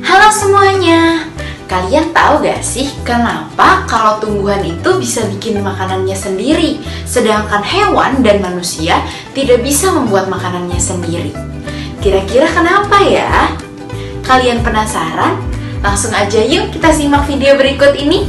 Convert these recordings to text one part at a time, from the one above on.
Halo semuanya, kalian tahu gak sih kenapa kalau tumbuhan itu bisa bikin makanannya sendiri, sedangkan hewan dan manusia tidak bisa membuat makanannya sendiri? Kira-kira kenapa ya? Kalian penasaran? Langsung aja yuk kita simak video berikut ini.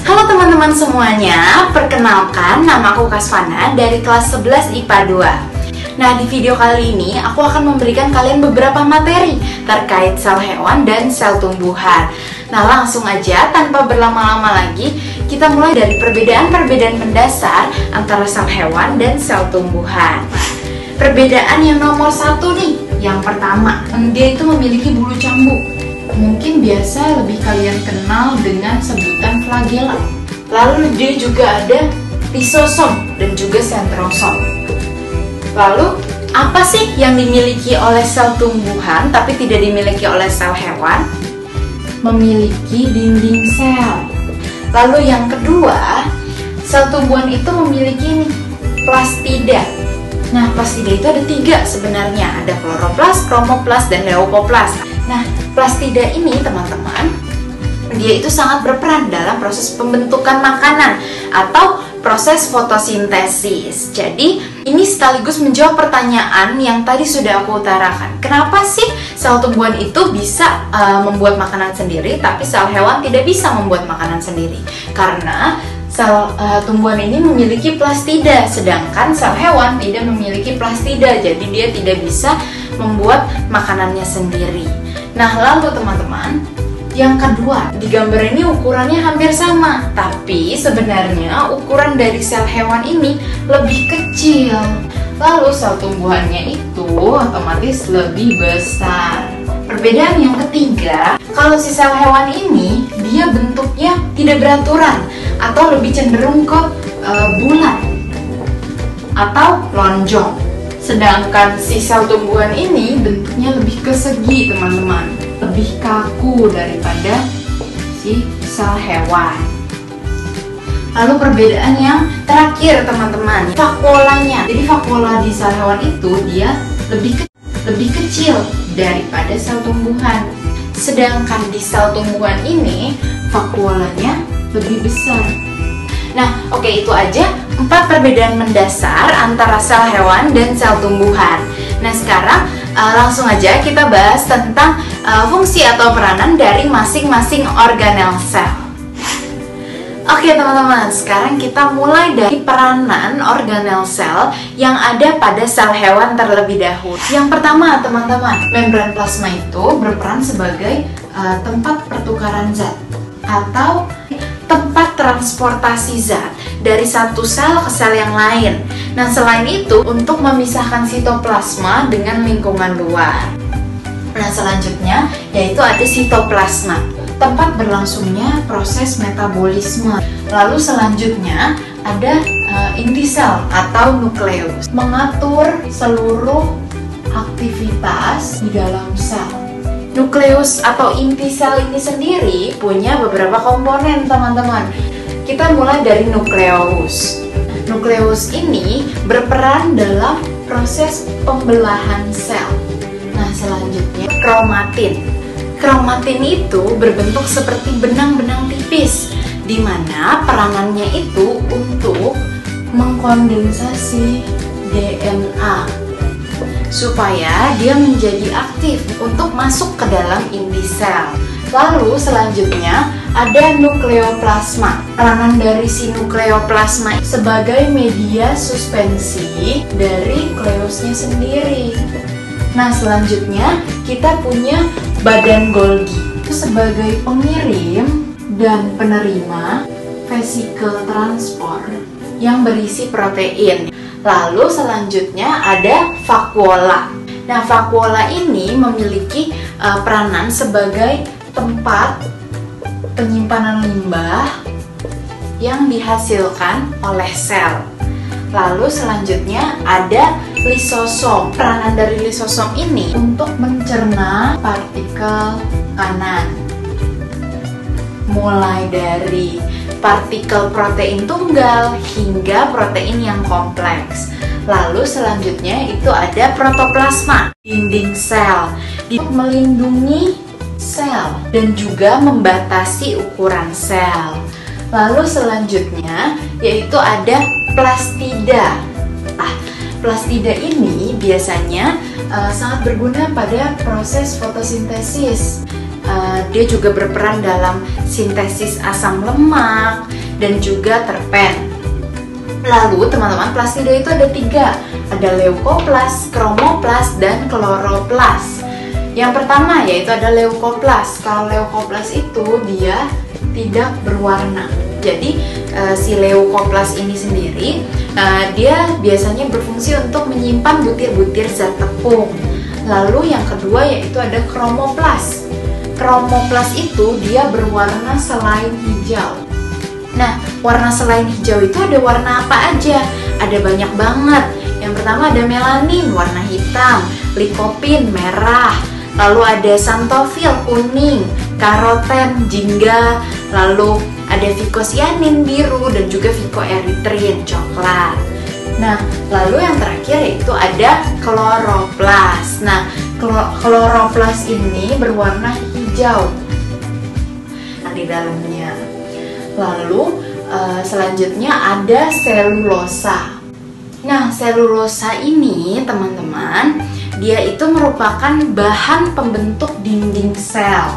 Halo teman-teman semuanya, perkenalkan nama aku Kasvana dari kelas 11 IPA 2. Nah, di video kali ini aku akan memberikan kalian beberapa materi terkait sel hewan dan sel tumbuhan. Nah, langsung aja tanpa berlama-lama lagi, kita mulai dari perbedaan-perbedaan mendasar antara sel hewan dan sel tumbuhan. Perbedaan yang nomor satu nih, yang pertama, dia itu memiliki bulu cambuk. Mungkin biasa lebih kalian kenal dengan sebutan flagella. Lalu dia juga ada lisosom dan juga sentrosom. Lalu, apa sih yang dimiliki oleh sel tumbuhan tapi tidak dimiliki oleh sel hewan? Memiliki dinding sel. Lalu yang kedua, sel tumbuhan itu memiliki plastida. Nah, plastida itu ada 3 sebenarnya. Ada kloroplas, kromoplas, dan leukoplas. Nah, plastida ini teman-teman, dia itu sangat berperan dalam proses pembentukan makanan atau proses fotosintesis. Jadi, ini sekaligus menjawab pertanyaan yang tadi sudah aku utarakan. Kenapa sih sel tumbuhan itu bisa membuat makanan sendiri, tapi sel hewan tidak bisa membuat makanan sendiri? Karena sel tumbuhan ini memiliki plastida, sedangkan sel hewan tidak memiliki plastida. Jadi, dia tidak bisa membuat makanannya sendiri. Nah, lalu teman-teman, yang kedua, di gambar ini ukurannya hampir sama, tapi sebenarnya ukuran dari sel hewan ini lebih kecil. Lalu sel tumbuhannya itu otomatis lebih besar. Perbedaan yang ketiga, kalau si sel hewan ini dia bentuknya tidak beraturan atau lebih cenderung ke bulat atau lonjong. Sedangkan si sel tumbuhan ini bentuknya lebih ke segi, teman-teman. Lebih kaku daripada si sel hewan. Lalu perbedaan yang terakhir teman-teman, vakuolanya. Jadi vakuola di sel hewan itu dia lebih kecil daripada sel tumbuhan. Sedangkan di sel tumbuhan ini vakuolanya lebih besar. Nah, oke, itu aja 4 perbedaan mendasar antara sel hewan dan sel tumbuhan. Nah, sekarang langsung aja kita bahas tentang fungsi atau peranan dari masing-masing organel sel. Oke teman-teman, sekarang kita mulai dari peranan organel sel yang ada pada sel hewan terlebih dahulu. Yang pertama teman-teman, membran plasma itu berperan sebagai tempat pertukaran zat atau tempat transportasi zat dari satu sel ke sel yang lain. Nah, selain itu untuk memisahkan sitoplasma dengan lingkungan luar. Nah, selanjutnya yaitu ada sitoplasma, tempat berlangsungnya proses metabolisme. Lalu selanjutnya ada inti sel atau nukleus, mengatur seluruh aktivitas di dalam sel. Nukleus atau inti sel ini sendiri punya beberapa komponen teman-teman. Kita mulai dari nukleus. Nukleus ini berperan dalam proses pembelahan sel. Nah, selanjutnya kromatin. Kromatin itu berbentuk seperti benang-benang tipis, di mana peranannya itu untuk mengkondensasi DNA supaya dia menjadi aktif untuk masuk ke dalam inti sel. Lalu selanjutnya ada nukleoplasma. Peranan dari si nukleoplasma sebagai media suspensi dari nukleusnya sendiri. Nah, selanjutnya kita punya badan Golgi sebagai pengirim dan penerima vesikel transport yang berisi protein. Lalu selanjutnya ada vakuola. Nah, vakuola ini memiliki peranan sebagai tempat penyimpanan limbah yang dihasilkan oleh sel. Lalu selanjutnya ada lisosom. Peranan dari lisosom ini untuk mencerna partikel makanan. Mulai dari partikel protein tunggal hingga protein yang kompleks. Lalu selanjutnya itu ada protoplasma, dinding sel, melindungi sel dan juga membatasi ukuran sel. Lalu selanjutnya yaitu ada plastida. Plastida ini biasanya sangat berguna pada proses fotosintesis. Dia juga berperan dalam sintesis asam lemak dan juga terpen. Lalu teman-teman, plastida itu ada 3, ada leukoplas, kromoplas, dan kloroplas. Yang pertama yaitu ada leukoplas. Kalau leukoplas itu dia tidak berwarna. Jadi si leukoplas ini sendiri dia biasanya berfungsi untuk menyimpan butir-butir zat tepung. Lalu yang kedua yaitu ada kromoplas. Kromoplas itu dia berwarna selain hijau. Nah, warna selain hijau itu ada warna apa aja? Ada banyak banget. Yang pertama ada melanin, warna hitam, likopin, merah. Lalu ada xanthofil, kuning, karoten, jingga. Lalu ada vicocyanin, biru, dan juga vicoerythrin, coklat. Nah, lalu yang terakhir yaitu ada kloroplas. Nah, kloroplas ini berwarna hijau. Nah, di dalamnya. Lalu selanjutnya ada selulosa. Nah, selulosa ini teman-teman, dia itu merupakan bahan pembentuk dinding sel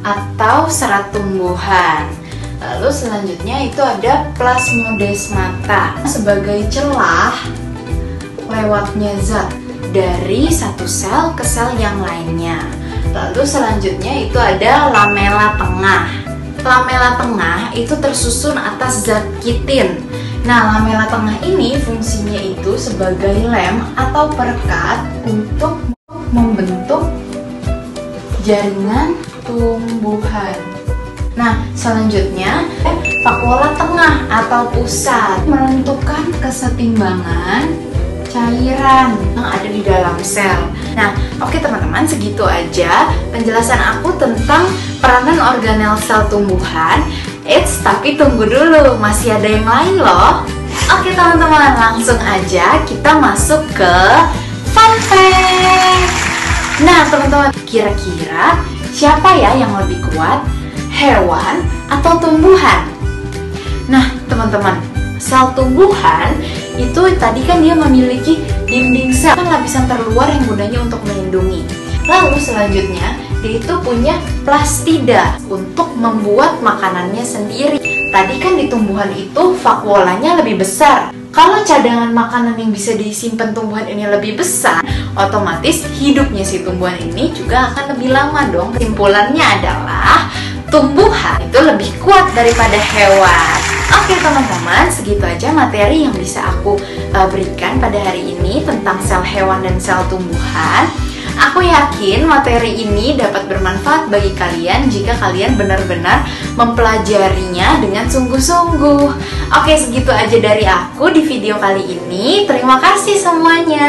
atau serat tumbuhan. Lalu selanjutnya itu ada plasmodesmata sebagai celah lewatnya zat dari satu sel ke sel yang lainnya. Lalu selanjutnya itu ada lamela tengah. Lamela tengah itu tersusun atas zat kitin. Nah, lamela tengah ini fungsinya itu sebagai lem atau perekat untuk membentuk jaringan tumbuhan. Nah, selanjutnya vakuola tengah atau pusat menentukan kesetimbangan cairan yang ada di dalam sel. Nah, oke teman-teman, segitu aja penjelasan aku tentang peranan organel sel tumbuhan. Tapi tunggu dulu, masih ada yang lain loh. Oke teman-teman, langsung aja kita masuk ke fun fact. Nah teman-teman, kira-kira siapa ya yang lebih kuat? Hewan atau tumbuhan? Nah teman-teman, sel tumbuhan itu tadi kan dia memiliki dinding sel, kan lapisan terluar yang gunanya untuk melindungi. Lalu selanjutnya dia itu punya plastida untuk membuat makanannya sendiri. Tadi kan di tumbuhan itu vakuolanya lebih besar. Kalau cadangan makanan yang bisa disimpan tumbuhan ini lebih besar, otomatis hidupnya si tumbuhan ini juga akan lebih lama dong. Kesimpulannya adalah tumbuhan itu lebih kuat daripada hewan. Oke teman-teman, segitu aja materi yang bisa aku berikan pada hari ini tentang sel hewan dan sel tumbuhan. Aku yakin materi ini dapat bermanfaat bagi kalian jika kalian benar-benar mempelajarinya dengan sungguh-sungguh. Oke, segitu aja dari aku di video kali ini. Terima kasih semuanya.